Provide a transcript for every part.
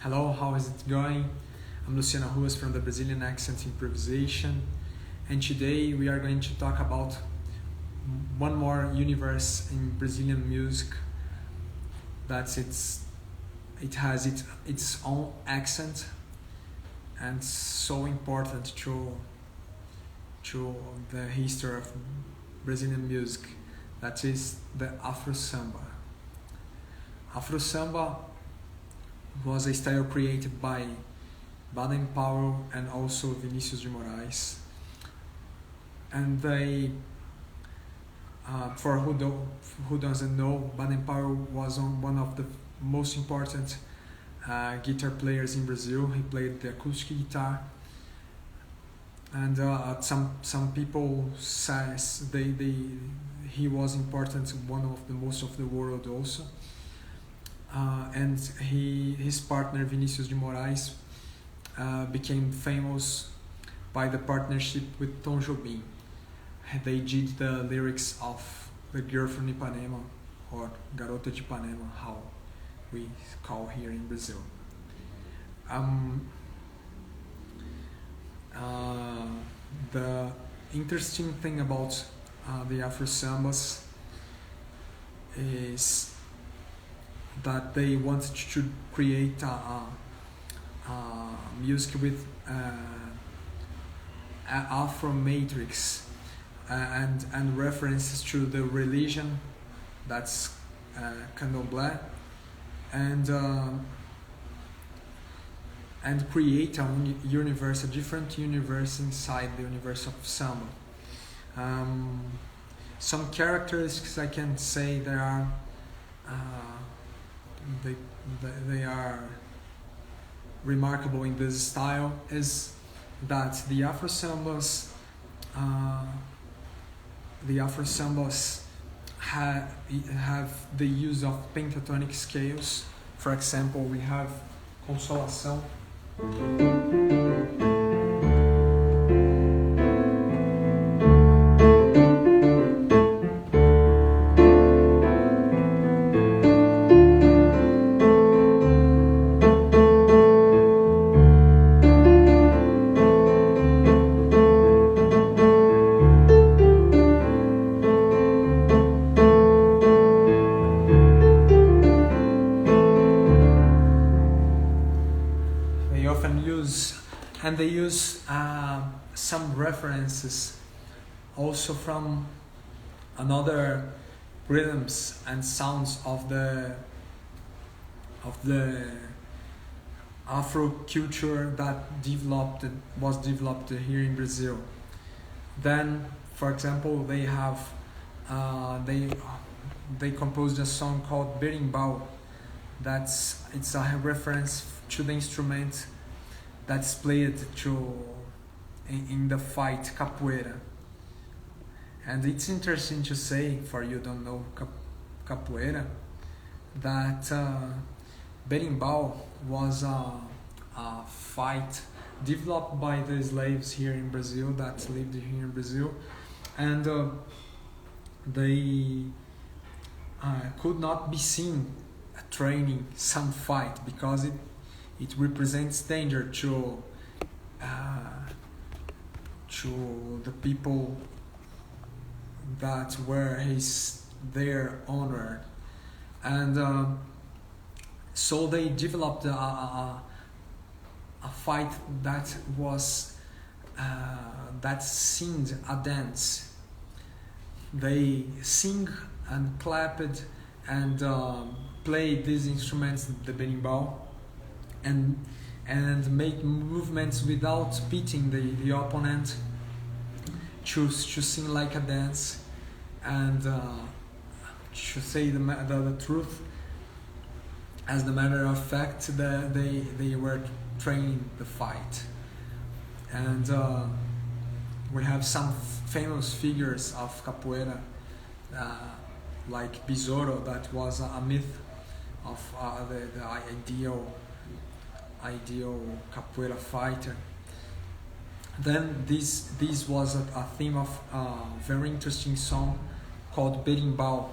Hello, how is it going? I'm Luciana Ruas from the Brazilian Accent Improvisation, and today we are going to talk about one more universe in Brazilian music that it has its own accent and so important to the history of Brazilian music. That is the Afrosamba. Afrosamba was a style created by Baden Powell and also Vinicius de Moraes. And they, for who doesn't know, Baden Powell was one of the most important guitar players in Brazil. He played the acoustic guitar, and some people says he was important, one of the most of the world also. And his partner Vinicius de Moraes became famous by the partnership with Tom Jobim. They did the lyrics of The Girl from Ipanema, or Garota de Ipanema, how we call here in Brazil. The interesting thing about the Afrosambas is that they wanted to create music with Afro matrix and references to the religion, that's Candomblé, and create a different universe inside the universe of samba. Some characteristics I can say there are. They are remarkable in this style is that the Afrosambas have the use of pentatonic scales. For example, we have Consolação. They use some references also from another rhythms and sounds of the Afro culture that was developed here in Brazil. Then, for example, they have they composed a song called Berimbau. It's a reference to the instrument that's played in the fight capoeira. And it's interesting to say, for you don't know capoeira, that berimbau was a fight developed by the slaves here in Brazil that lived here in Brazil, and they could not be seen training some fight because it represents danger to the people that were their owner, and so they developed a fight that was that seemed a dance. They sing and clapped and played these instruments, the berimbau, and make movements without beating the opponent, to sing like a dance, and to say the truth. As a matter of fact, they were training the fight, and we have some famous figures of capoeira, like Besouro, that was a myth of the ideal capoeira fighter. Then this was a theme of a very interesting song called Berimbau.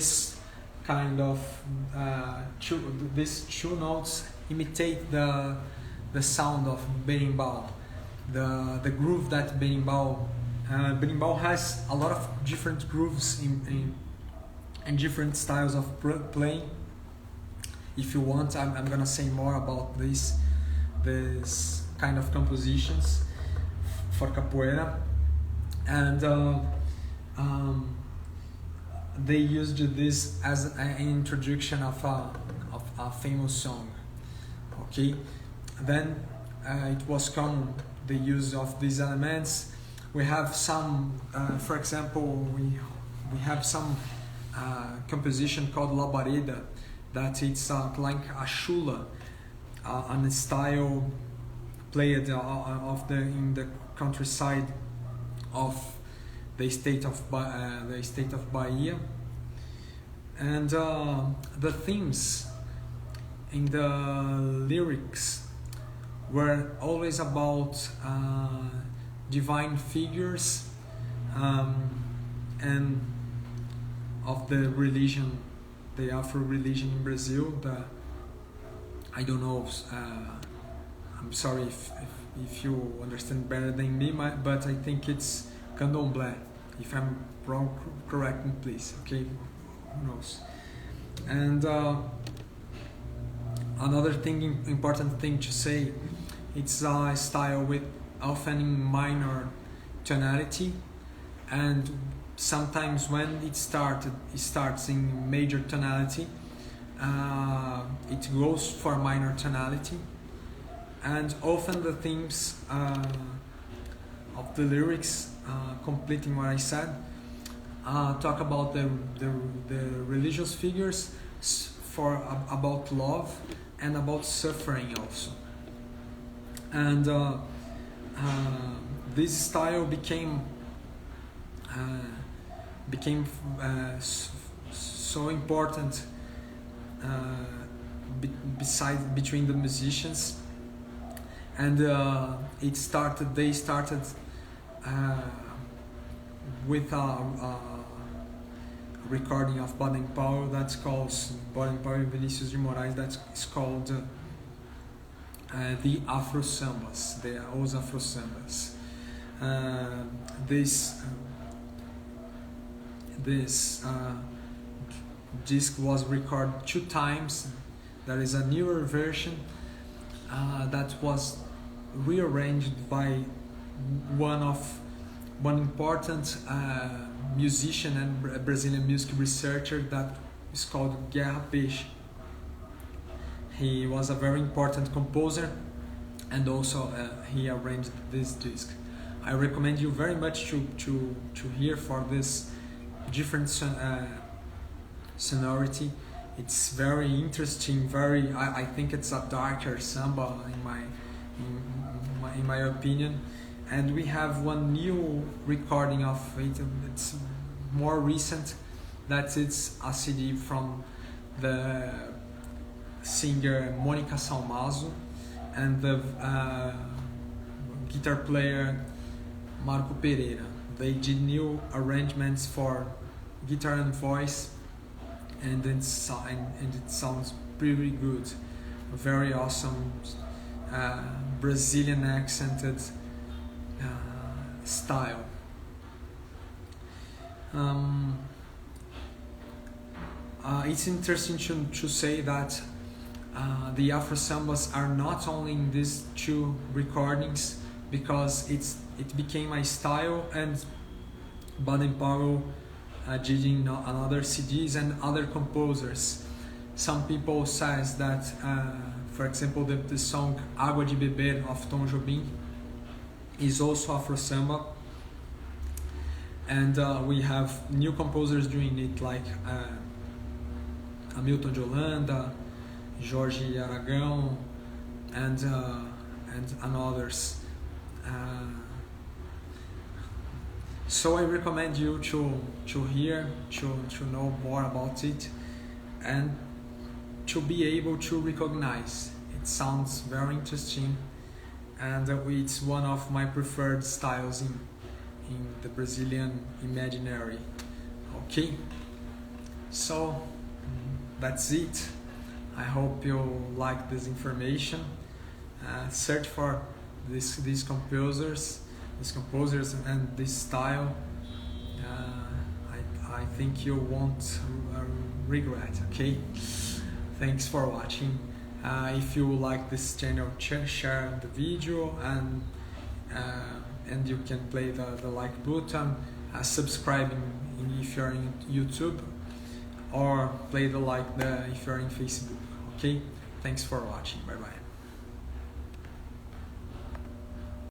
this kind of these two notes imitate the sound of berimbau, the groove that berimbau has a lot of different grooves in different styles of playing. If you want, I'm gonna say more about this kind of compositions for capoeira, and they used this as an introduction of a famous song. Okay, then it was common the use of these elements. We have some, for example, we have some composition called labareda, that it's like a chula, on a style played in the countryside of the state of Bahia, and the themes in the lyrics were always about divine figures, and of the religion, the Afro religion in Brazil. I don't know. I'm sorry if you understand better than me, but I think it's candomblé. If I'm wrong, correct me, please. Okay, who knows? And another important thing to say, it's a style with often in minor tonality, and sometimes when it starts in major tonality. It goes for minor tonality, and often the themes of the lyrics, completing what I said, talk about the religious figures, about love and about suffering also. And this style became so important between the musicians, and they started with a recording of Baden Powell that's called Baden Powell and Vinicius de Moraes, that's called the Afrosambas, os Afrosambas. This disc was recorded 2 times. There is a newer version that was rearranged by one important musician and Brazilian music researcher that is called Guerra Peixe. He was a very important composer, and also he arranged this disc. I recommend you very much to hear for this different sonority. It's very interesting. I think it's a darker samba in my opinion. And we have one new recording of it. It's more recent. That it's a CD from the singer Mônica Salmazo and the guitar player Marco Pereira. They did new arrangements for guitar and voice, and it sounds pretty good. Very awesome Brazilian accented style. It's interesting to say that the Afrosambas are not only in these 2 recordings, because it became a style, and Baden Powell did in another CDs, and other composers. Some people says that, for example, the song Água de Beber of Tom Jobim is also Afrosamba, and we have new composers doing it, like Hamilton de Holanda, Jorge Aragão, and others. So I recommend you to hear, to know more about it, and to be able to recognize. It sounds very interesting, and it's one of my preferred styles in the Brazilian imaginary. Okay, So that's it. I hope you like this information. Search for these composers and this style. I think you won't regret. Okay. Thanks for watching. If you like this channel, share the video, and you can play the like button, subscribing if you're in YouTube, or play the like if you're in Facebook. Okay. Thanks for watching. Bye bye.